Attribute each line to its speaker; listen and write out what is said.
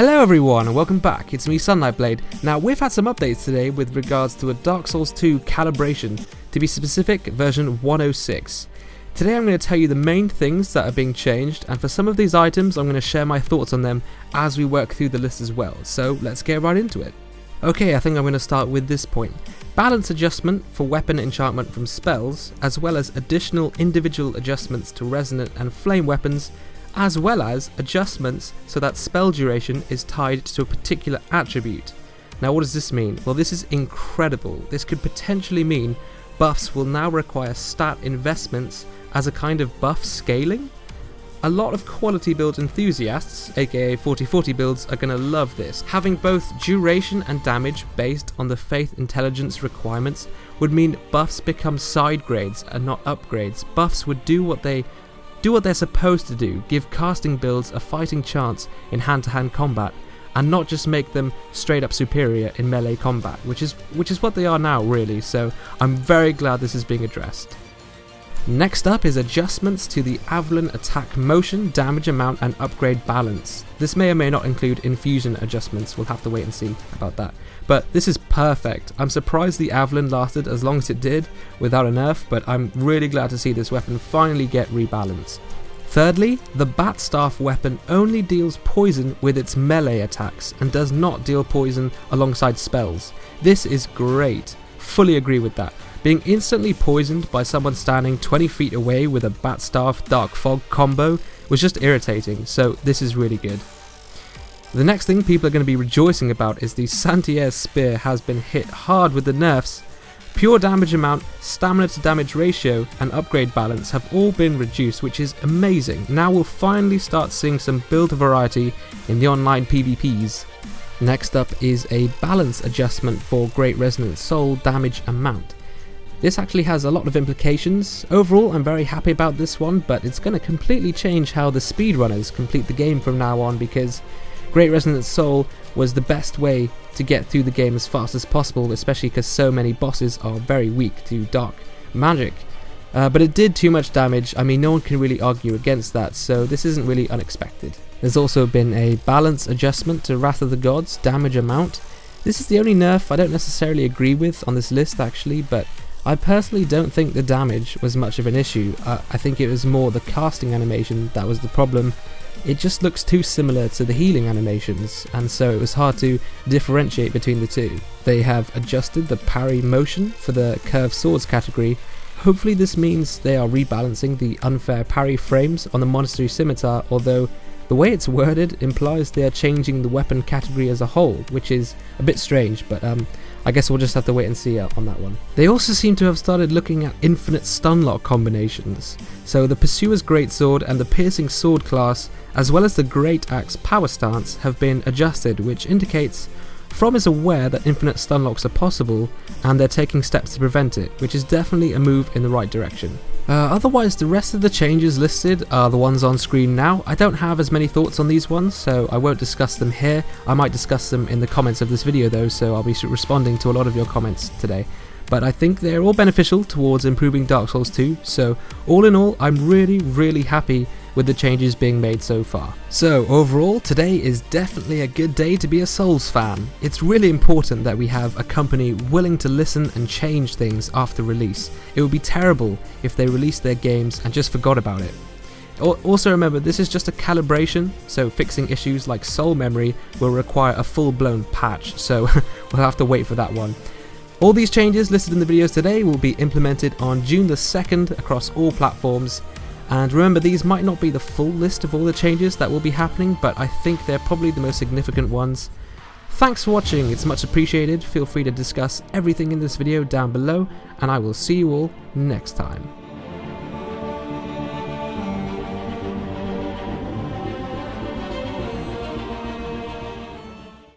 Speaker 1: Hello everyone and welcome back, it's me SunlightBlade. Now we've had some updates today with regards to a Dark Souls 2 calibration, to be specific version 106. Today I'm going to tell you the main things that are being changed, and for some of these items I'm going to share my thoughts on them as we work through the list as well, so let's get right into it. Okay, I think I'm going to start with this point. Balance adjustment for weapon enchantment from spells, as well as additional individual adjustments to resonant and flame weapons, as well as adjustments so that spell duration is tied to a particular attribute. Now what does this mean? Well, this is incredible. This could potentially mean buffs will now require stat investments as a kind of buff scaling. A lot of quality build enthusiasts, aka 40/40 builds, are going to love this. Having both duration and damage based on the faith intelligence requirements would mean buffs become side grades and not upgrades. Buffs would do what they're supposed to do, give casting builds a fighting chance in hand-to-hand combat, and not just make them straight up superior in melee combat, which is what they are now really, so I'm very glad this is being addressed. Next up is adjustments to the Avalon attack motion, damage amount and upgrade balance. This may or may not include infusion adjustments, we'll have to wait and see about that. But this is perfect. I'm surprised the Avalon lasted as long as it did without a nerf, but I'm really glad to see this weapon finally get rebalanced. Thirdly, the Bat Staff weapon only deals poison with its melee attacks and does not deal poison alongside spells. This is great, fully agree with that. Being instantly poisoned by someone standing 20 feet away with a Bat Staff Dark Fog combo was just irritating, so this is really good. The next thing people are going to be rejoicing about is the Santee Air Spear has been hit hard with the nerfs. Pure damage amount, stamina to damage ratio and upgrade balance have all been reduced, which is amazing. Now we'll finally start seeing some build variety in the online PvPs. Next up is a balance adjustment for Great Resonant Soul damage amount. This actually has a lot of implications. Overall, I'm very happy about this one, but it's going to completely change how the speedrunners complete the game from now on, because Great Resonant Soul was the best way to get through the game as fast as possible, especially because so many bosses are very weak to dark magic. But it did too much damage. I mean, no one can really argue against that, so this isn't really unexpected. There's also been a balance adjustment to Wrath of the Gods damage amount. This is the only nerf I don't necessarily agree with on this list actually, but I personally don't think the damage was much of an issue. I think it was more the casting animation that was the problem. It just looks too similar to the healing animations, and so it was hard to differentiate between the two. They have adjusted the parry motion for the curved swords category. Hopefully this means they are rebalancing the unfair parry frames on the monastery scimitar, although the way it's worded implies they are changing the weapon category as a whole, which is a bit strange, but I guess we'll just have to wait and see on that one. They also seem to have started looking at infinite Stunlock combinations. So the Pursuer's Greatsword and the Piercing Sword class, as well as the Great Axe power stance, have been adjusted, which indicates From is aware that infinite Stunlocks are possible, and they're taking steps to prevent it, which is definitely a move in the right direction. Otherwise, the rest of the changes listed are the ones on screen now. I don't have as many thoughts on these ones, so I won't discuss them here. I might discuss them in the comments of this video though, so I'll be responding to a lot of your comments today. But I think they're all beneficial towards improving Dark Souls 2, so all in all, I'm really happy with the changes being made so far. So overall, today is definitely a good day to be a Souls fan. It's really important that we have a company willing to listen and change things after release. It would be terrible if they released their games and just forgot about it. Also remember, this is just a calibration, so fixing issues like soul memory will require a full-blown patch, so we'll have to wait for that one. All these changes listed in the videos today will be implemented on June the 2nd across all platforms. And remember, these might not be the full list of all the changes that will be happening, but I think they're probably the most significant ones. Thanks for watching, it's much appreciated. Feel free to discuss everything in this video down below, and I will see you all next time.